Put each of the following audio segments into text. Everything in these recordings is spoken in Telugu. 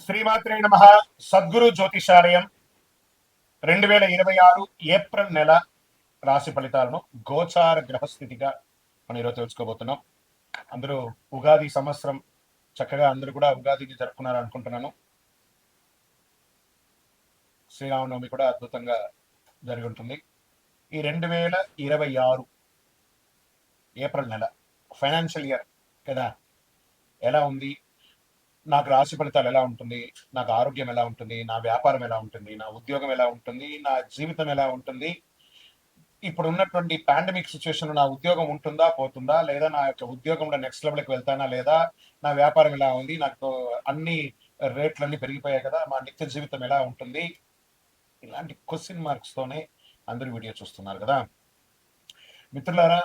శ్రీమాత్రే నమ. సద్గురు జ్యోతిషాలయం 2026 ఏప్రిల్ నెల రాశి ఫలితాలను గోచార గ్రహస్థితిగా మనం ఈరోజు తెలుసుకోబోతున్నాం. అందరూ ఉగాది సంవత్సరం చక్కగా అందరూ కూడా ఉగాదిని జరుపుకున్నారు అనుకుంటున్నాను. శ్రీరామనవమి కూడా అద్భుతంగా జరిగి ఉంటుంది. ఈ 2026 ఏప్రిల్ నెల ఫైనాన్షియల్ ఇయర్ కదా, ఎలా ఉంది, నాకు రాశి ఫలితాలు ఎలా ఉంటుంది, నాకు ఆరోగ్యం ఎలా ఉంటుంది, నా వ్యాపారం ఎలా ఉంటుంది, నా ఉద్యోగం ఎలా ఉంటుంది, నా జీవితం ఎలా ఉంటుంది, ఇప్పుడు ఉన్నటువంటి పాండమిక్ సిచ్యువేషన్ నా ఉద్యోగం ఉంటుందా పోతుందా, లేదా నా యొక్క ఉద్యోగంలో నెక్స్ట్ లెవెల్కి వెళ్తానా లేదా, నా వ్యాపారం ఎలా ఉంది, నాకు అన్ని రేట్లన్నీ పెరిగిపోయాయి కదా, మా నిత్య జీవితం ఎలా ఉంటుంది, ఇలాంటి క్వశ్చన్ మార్క్స్ తోనే అందరూ వీడియో చూస్తున్నారు కదా. మిత్రులారా,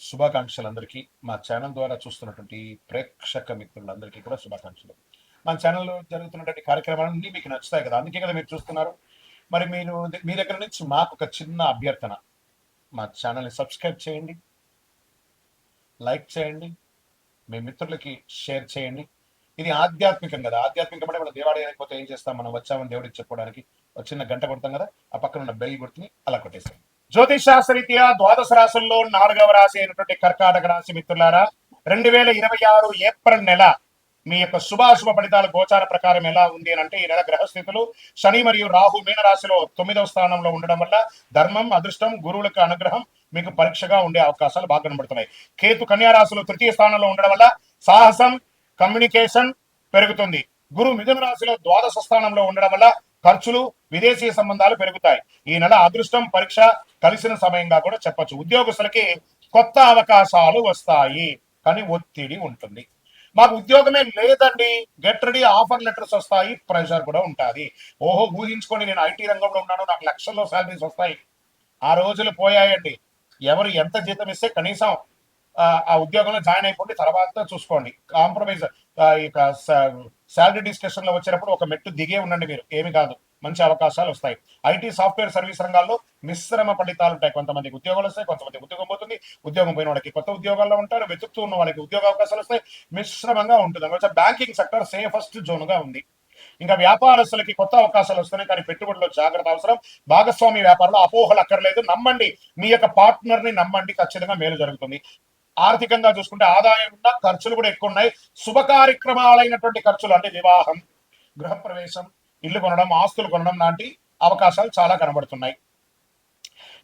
శుభాకాంక్షలు అందరికీ. మా ఛానల్ ద్వారా చూస్తున్నటువంటి ప్రేక్షక మిత్రులందరికీ కూడా శుభాకాంక్షలు. మా ఛానల్లో జరుగుతున్నటువంటి కార్యక్రమాలన్నీ మీకు నచ్చుతాయి కదా, అందుకే కదా మీరు చూస్తున్నారు. మరి మీరు మీ దగ్గర నుంచి మాకు ఒక చిన్న అభ్యర్థన, మా ఛానల్ని సబ్స్క్రైబ్ చేయండి, లైక్ చేయండి, మీ మిత్రులకి షేర్ చేయండి. ఇది ఆధ్యాత్మికం కదా, ఆధ్యాత్మికం అంటే మనం దేవాలయానికి పోతే ఏం చేస్తాం, మనం వచ్చామని దేవుడికి చెప్పుకోవడానికి ఒక చిన్న గంట కొడతాం కదా, ఆ పక్కన ఉన్న బెల్ గుర్తుని అలా కొట్టేస్తాం. జ్యోతిష్ శాస్త్రరీత్యా ద్వాదశ రాశుల్లో 4వ రాశి అయినటువంటి కర్కాటక రాశి మిత్రులారా, 2026 ఏప్రిల్ నెల మీ యొక్క శుభాశుభ ఫలితాల గోచార ప్రకారం ఎలా ఉంది అని అంటే, ఈ నెల గ్రహస్థితులు శని మరియు రాహు మీనరాశిలో 9వ స్థానంలో ఉండడం వల్ల ధర్మం, అదృష్టం, గురువులకు అనుగ్రహం మీకు పరీక్షగా ఉండే అవకాశాలు బాగా కనబడుతున్నాయి. కేతు కన్యా రాశిలో 3వ స్థానంలో ఉండడం వల్ల సాహసం, కమ్యూనికేషన్ పెరుగుతుంది. గురు మిథున రాశిలో 12వ స్థానంలో ఉండడం వల్ల ఖర్చులు, విదేశీ సంబంధాలు పెరుగుతాయి. ఈ నెల అదృష్టం, పరీక్ష కలిసిన సమయంగా కూడా చెప్పచ్చు. ఉద్యోగస్తులకి కొత్త అవకాశాలు వస్తాయి, కానీ ఒత్తిడి ఉంటుంది. మాకు ఉద్యోగమే లేదండి, గెట్ రెడీ, ఆఫర్ లెటర్స్ వస్తాయి, ప్రెషర్ కూడా ఉంటుంది. ఓహో, ఊహించుకొని నేను ఐటీ రంగంలో ఉన్నాను, నాకు లక్షల్లో శాలరీస్ వస్తాయి. ఆ రోజులు పోయాయండి. ఎవరు ఎంత జీతం ఇస్తే కనీసం ఆ ఉద్యోగంలో జాయిన్ అయిపోండి, తర్వాత చూసుకోండి. కాంప్రమైజ్ ఇక శాలరీ డిస్కషన్ లో వచ్చినప్పుడు ఒక మెట్టు దిగే ఉండండి, మీరు ఏమి కాదు, మంచి అవకాశాలు వస్తాయి. ఐటీ, సాఫ్ట్వేర్, సర్వీస్ రంగాల్లో మిశ్రమ ఫలితాలు ఉంటాయి. కొంతమందికి ఉద్యోగాలు వస్తాయి, కొంతమంది ఉద్యోగం పోతుంది. ఉద్యోగం పోయిన వాళ్ళకి కొత్త ఉద్యోగాల్లో ఉంటారు, వెతుకుతూ ఉన్న వాళ్ళకి ఉద్యోగ అవకాశాలు వస్తాయి. మిశ్రమంగా ఉంటుంది. అందువల్ల బ్యాంకింగ్ సెక్టర్ సేఫెస్ట్ జోన్ గా ఉంది. ఇంకా వ్యాపారస్తులకి కొత్త అవకాశాలు వస్తున్నాయి, కానీ పెట్టుబడిలో జాగ్రత్త అవసరం. భాగస్వామి వ్యాపారంలో అపోహలు అక్కర్లేదు, నమ్మండి, మీ యొక్క పార్ట్నర్ ని నమ్మండి, ఖచ్చితంగా మేలు జరుగుతుంది. ఆర్థికంగా చూసుకుంటే ఆదాయం ఉన్న ఖర్చులు కూడా ఎక్కువ ఉన్నాయి. శుభ కార్యక్రమాలైనటువంటి ఖర్చులు అంటే వివాహం, గృహప్రవేశం, ఇల్లు కొనడం, ఆస్తులు కొనడం లాంటి అవకాశాలు చాలా కనబడుతున్నాయి.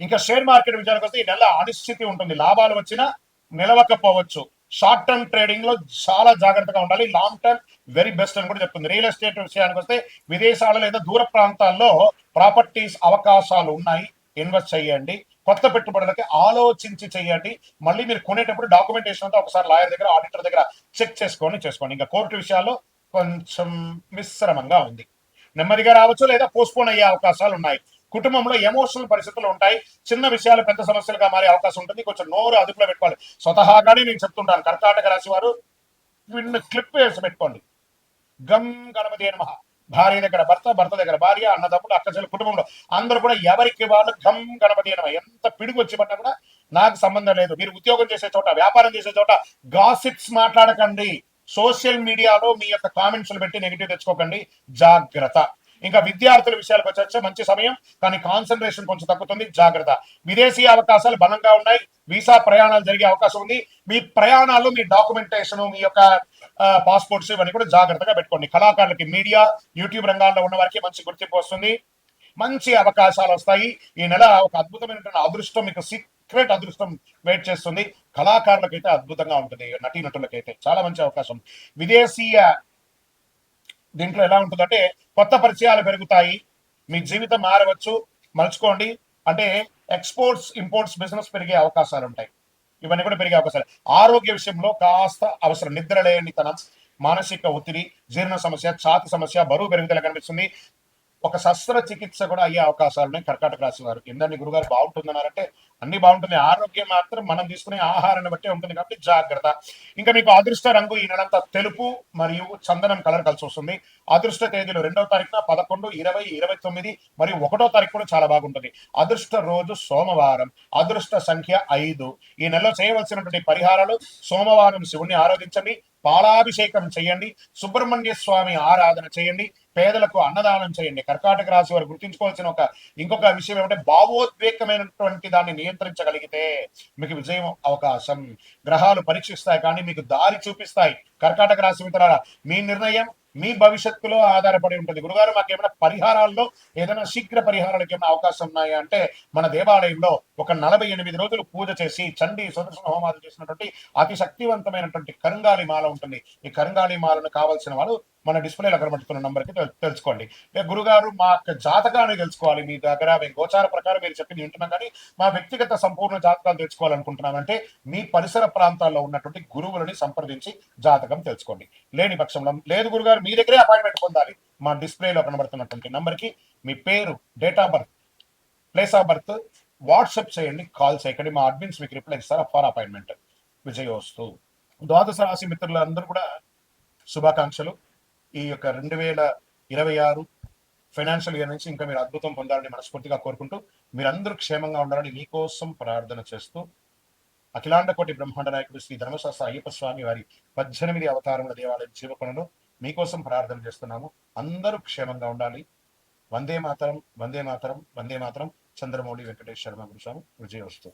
ఇంకా షేర్ మార్కెట్ విషయానికి వస్తే ఈ నెల అనిశ్చితి ఉంటుంది, లాభాలు వచ్చినా నిలవకపోవచ్చు. షార్ట్ టర్మ్ ట్రేడింగ్ లో చాలా జాగ్రత్తగా ఉండాలి, లాంగ్ టర్మ్ వెరీ బెస్ట్ అని కూడా చెప్తుంది. రియల్ ఎస్టేట్ విషయానికి వస్తే విదేశాల లేదా దూర ప్రాంతాల్లో ప్రాపర్టీస్ అవకాశాలు ఉన్నాయి, ఇన్వెస్ట్ చేయండి. కొత్త పెట్టుబడులకి ఆలోచించి చేయండి. మళ్ళీ మీరు కొనేటప్పుడు డాక్యుమెంటేషన్ అంతా ఒకసారి లాయర్ దగ్గర, ఆడిటర్ దగ్గర చెక్ చేసుకోండి. ఇంకా కోర్టు విషయాల్లో కొంచెం మిశ్రమంగా ఉంది. నెమ్మదిగా రావచ్చు లేదా పోస్ట్పోన్ అయ్యే అవకాశాలు ఉన్నాయి. కుటుంబంలో ఎమోషనల్ పరిస్థితులు ఉంటాయి. చిన్న విషయాలు పెద్ద సమస్యలుగా మారే అవకాశం ఉంటుంది. కొంచెం నోరు అదుపులో పెట్టుకోవాలి. స్వతహాగానే నేను చెప్తుంటాను, కర్కాటక రాశి వారు క్లిప్ వేసి పెట్టుకోండి. గం గణపతి నమః. భార్య దగ్గర భర్త, భర్త దగ్గర భార్య, అన్నదమ్ములు, అక్కచెల్లి, కుటుంబంలో అందరూ కూడా ఎవరికి వాళ్ళు గం గణపతి నమః. ఎంత పిడుగు వచ్చి పడ్డా కూడా నాకు సంబంధం లేదు. మీరు ఉద్యోగం చేసే చోట, వ్యాపారం చేసే చోట గాసిప్స్ మాట్లాడకండి. సోషల్ మీడియాలో మీ యొక్క కామెంట్స్ పెట్టి నెగిటివ్ తెచ్చుకోకండి, జాగ్రత్త. ఇంకా విద్యార్థుల విషయాలకు వచ్చే మంచి సమయం, కానీ కాన్సన్ట్రేషన్ కొంచెం తగ్గుతుంది, జాగ్రత్త. విదేశీ అవకాశాలు బలంగా ఉన్నాయి, వీసా ప్రయాణాలు జరిగే అవకాశం ఉంది. మీ ప్రయాణాలు, మీ డాక్యుమెంటేషన్, మీ యొక్క పాస్పోర్ట్స్ ఇవన్నీ కూడా జాగ్రత్తగా పెట్టుకోండి. కళాకారులకి, మీడియా, యూట్యూబ్ రంగాల్లో ఉన్న వారికి మంచి గుర్తింపు వస్తుంది, మంచి అవకాశాలు వస్తాయి. ఈ నెల ఒక అద్భుతమైనటువంటి అదృష్టం, మీకు సీక్రెట్ అదృష్టం వెయిట్ చేస్తుంది. కళాకారులకైతే అద్భుతంగా ఉంటుంది, నటీనటులకైతే చాలా మంచి అవకాశం. విదేశీయ దీంట్లో ఎలా ఉంటుందంటే కొత్త పరిచయాలు పెరుగుతాయి, మీ జీవితం మారవచ్చు, మలుచుకోండి. అంటే ఎక్స్పోర్ట్స్, ఇంపోర్ట్స్ బిజినెస్ పెరిగే అవకాశాలు ఉంటాయి, ఇవన్నీ కూడా పెరిగే అవకాశాలు. ఆరోగ్య విషయంలో కాస్త అవసరం. నిద్ర లేనితనం, మానసిక ఒత్తిడి, జీర్ణ సమస్య, ఛాతి సమస్య, బరువు పెరుగుదల కనిపిస్తుంది. ఒక శస్త్రచికిత్స కూడా అయ్యే అవకాశాలు ఉన్నాయి కర్కాటక రాశి వారు. ఏందండి గురుగారు బాగుంటుందన్నారంటే, అన్ని బాగుంటుంది. ఆరోగ్యం మాత్రం మనం తీసుకునే ఆహారాన్ని బట్టి ఉంటుంది, కాబట్టి జాగ్రత్త. ఇంకా మీకు అదృష్ట రంగు ఈ నెలంతా తెలుపు మరియు చందనం కలర్ కలిసి వస్తుంది. అదృష్ట తేదీలు 2వ తారీఖున, 11, 20, 29 మరియు 1వ తారీఖు కూడా చాలా బాగుంటుంది. అదృష్ట రోజు సోమవారం. అదృష్ట సంఖ్య 5. ఈ నెలలో చేయవలసినటువంటి పరిహారాలు: సోమవారం శివుణ్ణి ఆరాధించండి, పాలాభిషేకం చేయండి, సుబ్రహ్మణ్య స్వామి ఆరాధన చేయండి, పేదలకు అన్నదానం చేయండి. కర్కాటక రాశి వారు గుర్తుంచుకోవాల్సిన ఇంకొక విషయం ఏమంటే, భావోద్వేగమైనటువంటి దాన్ని నియంత్రించగలిగితే మీకు విజయం అవకాశం. గ్రహాలు పరీక్షిస్తాయి కానీ మీకు దారి చూపిస్తాయి. కర్కాటక రాశి మిత్రులారా, మీ నిర్ణయం మీ భవిష్యత్తులో ఆధారపడి ఉంటుంది. గురుగారు, మాకు ఏమైనా పరిహారాల్లో ఏదైనా శీఘ్ర పరిహారాలకు ఏమైనా అవకాశం ఉన్నాయా అంటే, మన దేవాలయంలో ఒక 48 రోజులు పూజ చేసి చండీ సుదర్శన హోమాలు చేసినటువంటి అతి శక్తివంతమైనటువంటి కరుంగాలి మాల ఉంటుంది. ఈ కరుంగాలి మాలను కావాల్సిన వాళ్ళు మన డిస్ప్లేలో కనబడుతున్న నంబర్కి తెలుసుకోండి. గురుగారు, మా యొక్క జాతకాన్ని తెలుసుకోవాలి మీ దగ్గర, మేము గోచార ప్రకారం మీరు చెప్పింది వింటున్నాం కానీ మా వ్యక్తిగత సంపూర్ణ జాతకాలు తెలుసుకోవాలనుకుంటున్నామంటే మీ పరిసర ప్రాంతాల్లో ఉన్నటువంటి గురువులని సంప్రదించి జాతకం తెలుసుకోండి. లేని పక్షంలో, లేదు గురుగారు మీ దగ్గరే అపాయింట్మెంట్ పొందాలి, మా డిస్ప్లేలో కనబడుతున్నటువంటి నంబర్కి మీ పేరు, date of birth, place of birth WhatsApp చేయండి, కాల్ చేయకండి. మా అడ్మిన్స్ మీకు రిప్లై ఇస్తారు ఫర్ అపాయింట్మెంట్. విజయోస్తు. ద్వాదశ రాశి మిత్రులందరూ కూడా శుభాకాంక్షలు. ఈ యొక్క 2026 ఫైనాన్షియల్ ఇయర్ నుంచి ఇంకా మీరు అద్భుతం పొందాలని మనస్ఫూర్తిగా కోరుకుంటూ, మీరందరూ క్షేమంగా ఉండాలని మీకోసం ప్రార్థన చేస్తూ, అఖిలాండ కోటి బ్రహ్మాండ నాయకుడు శ్రీ ధర్మశాస్త్ర అయ్యప్ప స్వామి వారి 18 అవతారముల దేవాలయం జీవకొండలో మీకోసం ప్రార్థన చేస్తున్నాము. అందరూ క్షేమంగా ఉండాలి. వందే మాతరం, వందే మాతరం, వందే మాతరం. చంద్రమౌళి వెంకటేష్ శర్మ గురుస్వామి. విజయోస్తు.